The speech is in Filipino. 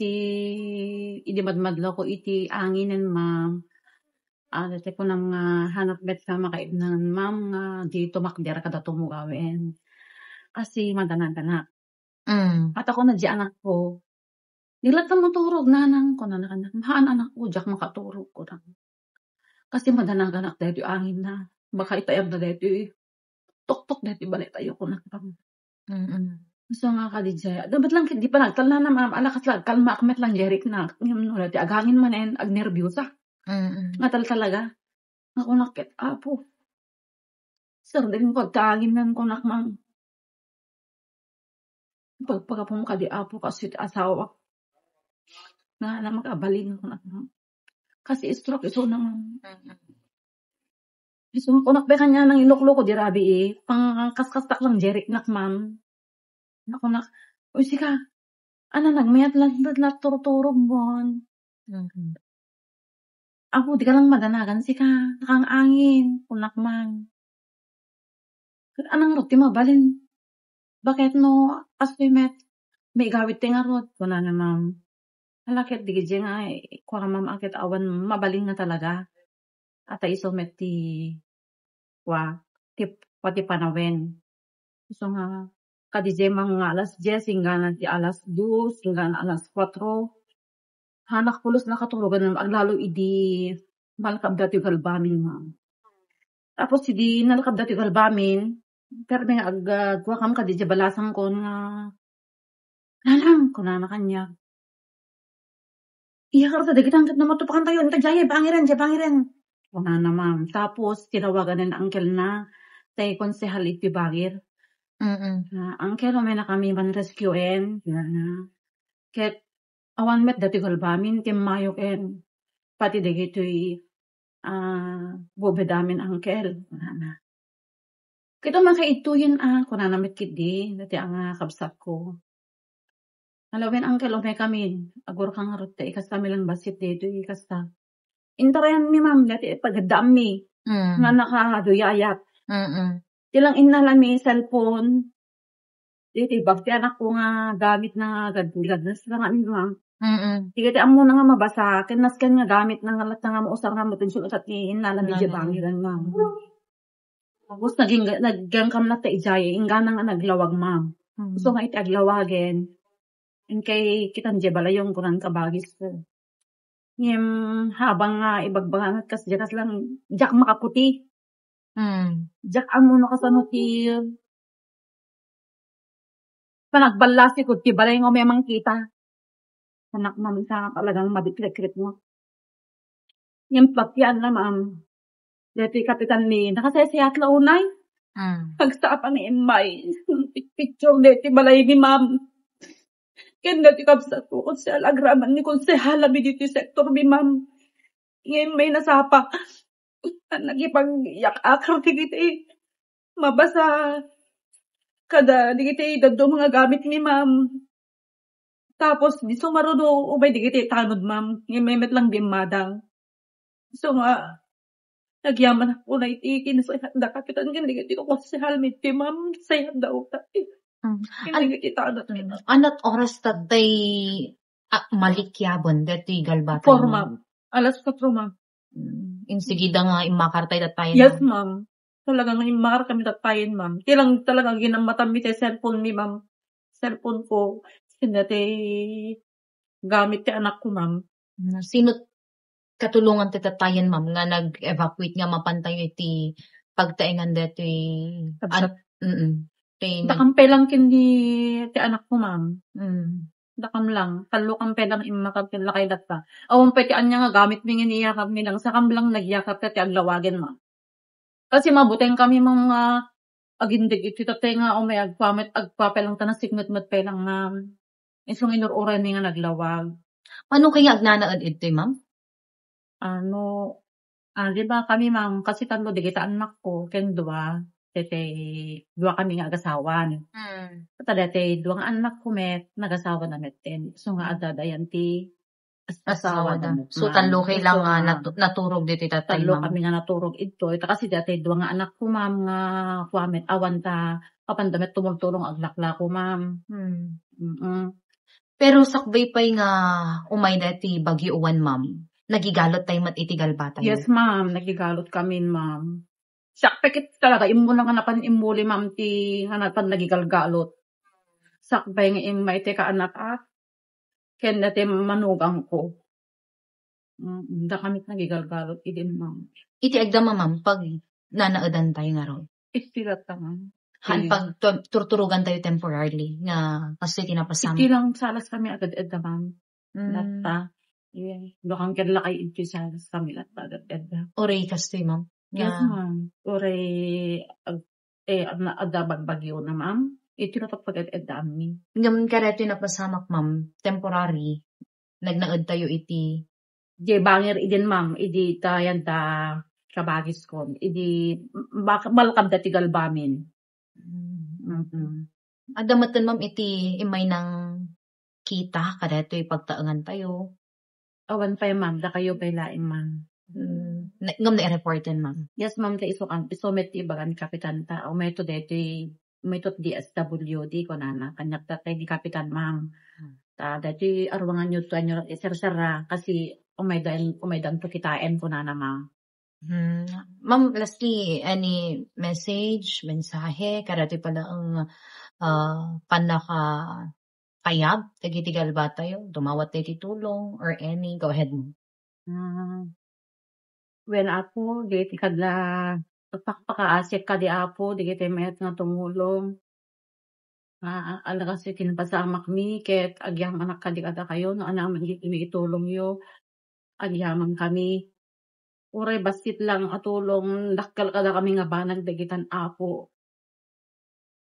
idi madmadlaw ko iti anginen ma'am. Dati ko nang hanap met ka makaibnan ma'am nga di tumakder kada tumugawen. Kasi madana-dana. At ako na di anak ko. Nilat ka maturog nanang ko na nakanak. Haan anak ko, diyak makaturog ko na. Kasi madana-ganak dahil yung angin na. Baka itayab na dahil tok-tok dahil balay tayo ko na. So nga ka DJ. Dapat lang di pa nagtal na ma'am. Alakas lang kalma akmet lang jerik na. Ngayon dati agangin man en ag nervyosa. Ngatal talaga. Ako nakit apo. Sir din pagkaangin nan ko nak ma'am. Pagpagapong ka di apo kasi asawa. Na makabalin ko nak ma'am. Kasi stroke iso na ma'am. Iso ko nak kanya nang iloklo ko di rabi Pang kaskas-tak lang jerik nak ma'am. Ako nak. Uy sika. Ano nagmayat lang turturog bon. Ako di ka lang madanagan sika. Nakang angin. Kunak man. Anang roti mabalin. Bakit no aspimet may gawit nga rot. Kuna na ma'am. Alakit di gidya nga kuha ma'am akit awan mabalin nga talaga. At iso met ti pati panawen. So nga kadije mga alas 10 hingga ti alas 2 hingga alas 4. Hanak pulos nakatulogan ng aglalo idi malakab dati galbamin ma'am. Tapos idi nalakab dati galbamin pero may agwa kam kadije balasang ko nga nanang ko na kanya. Iya ka sa dagitang na matupakan tayo nita jaya bangiren. Kuna na ma'am. Tapos tinawagan ng uncle na tay konsehal iti Bagir. Uncle may na kami man rescuein. Ket awan met dati galbamin tim mayok en. Pati dagitoy bobedamin uncle. Kito man kaituyin kuna na met kidi dati ang kabsat ko. Alawin uncle may kami agor kang rote ikas kami lang basit dito ikasta. Intarayan mi ma'am dati pagdam mi. Nga nakaduyayat. Tilang inalami cellphone. Diti bakti anak ko nga gamit na gadgas na nga ma'am. Tigati amo na nga mabasa. Kinaskan nga gamit na nga nga mausar nga matunsun at inalami dya bangiran ma'am. Tapos naggangkam na ta ijay. Inga na nga naglawag ma'am. So nga iti aglawagin. In kay kitan dya balayong kunan kabagis ko. Habang ibagbangan kas jakas lang jak makaputi. Jak amo no kasano ti panagbalasi ko ti balay nga may mangkita. Anak ma'am sa talagang mabikrit mo. Yung pakyan na ma'am. Dati kapitan ni nakasayasayat launay. Pagsaapan ni Imay. Picture dati balay ni ma'am. Ken dati kabsat ko konsehal agraman ni konsehal abi dito sektor bi ma'am. Ngayon may nasapa. Nagipag-yak-akar digiti. Mabasa. Kada digiti daddo mga gamit ni ma'am. Tapos di sumarudo ubay digiti tanod ma'am. Ngayon may met lang bimadang. So nga nagyaman ako na iti kinasayat da kapitan ken digiti ko konsehal mit ti ma'am sayat daw ta. Anat oras tatay malikyabon dati galbatan? 4 ma'am. Alas 4 ma'am. Insigida nga imakartay datayin. Yes ma'am. Talagang imakar kami datayin ma'am. Tilang talagang ginamatan mi cellphone mi ma'am. Cellphone ko. Dati gamit ti anak ko ma'am. Sino katulungan ti tatayin ma'am nga nag-evacuate nga mapantayo iti pagtaingan dati. Dakampe lang kindi ti anak ko ma'am. Dakam lang. Talo kampe lang imakapin lakay data. Awan pa ti anya nga gamit mi niyakap nilang. Sakam lang nagyakap ti aglawagin ma'am. Kasi mabuteng kami mga agindig iti tatay nga may agpape lang tanang sigmet-met pe lang nga. Isong inururan ni nga naglawag. Ano kaya agnanaad ito ma'am? Di ba kami ma'am kasi talo digita anak ko ken dua. Dua kami nga agasawan. Dati duwang anak ko met, nagasawa na met ten. So nga adadayan ti asawa na met. So talo kay lang naturog dito tatay talo ma'am. kami nga naturog ito. Ito kasi dati duwang anak ko ma'am nga kuamet awan ta kapandamet tumultulong aglakla ko ma'am. Pero sakbay pay nga umay dati Bagyo Uwan, ma'am. Nagigalot tayo mat itigal ba tayo? Yes, ma'am. Nagigalot kami, ma'am. Sakpay talaga. Imo na nga napan imuli, ma'am, ti nga napan nagigalgalot. Sakbay nga imay ti kaanak at ken dati manugang ko. Da kami nagigalgalot idin, ma'am. Iti agdama, ma'am, pag nanaadan tayo nga ron. Istirat ta, ma'am. Han pag turturugan tayo temporarily nga kasi tinapasama. Iti lang salas kami agad edda, ma'am. Mm. Latta. Dokang kedla kay iti salas kami latta agad edda. Oray kastoy, ma'am. Yes, ma'am. Oray adda bagbagyo na, ma'am. Iti natap agad edda amin. Ngam kareto napasamak, ma'am, temporary. Nagnaad tayo iti. Di bangir idin, ma'am. Idi tayan ta kabagis ko. Idi malakam dati galbamin. Adamatan, ma'am, iti imay ng kita kareto ipagtaangan tayo. Awan pa ma'am. Da kayo pay laing, ma'am. Ngam na i-reportin, ma'am. Yes, ma'am. Ta isumet ti bagan kapitan ta. O may to deti may tot DSWD ko na kanyak tatay di kapitan, ma'am. Ta dati arwangan nyo to anyo sir-sira kasi umay dan to kitain ko na, ma'am. Ma'am, lastly, any message, mensahe, karati pala ang panaka kayab, tagitigal ba tayo, dumawat tayo titulong, or any, go ahead mo. Well, ako, di kadla pagpakaasik ka di apo, di kita mayat nga tumulong. Ala kasi kinpasamak mi, ket agyang anak ka di kada kayo, no anaman di itulong yo, agyaman kami. Uray basit lang atulong, dakkel kada kami nga banag dagitan apo.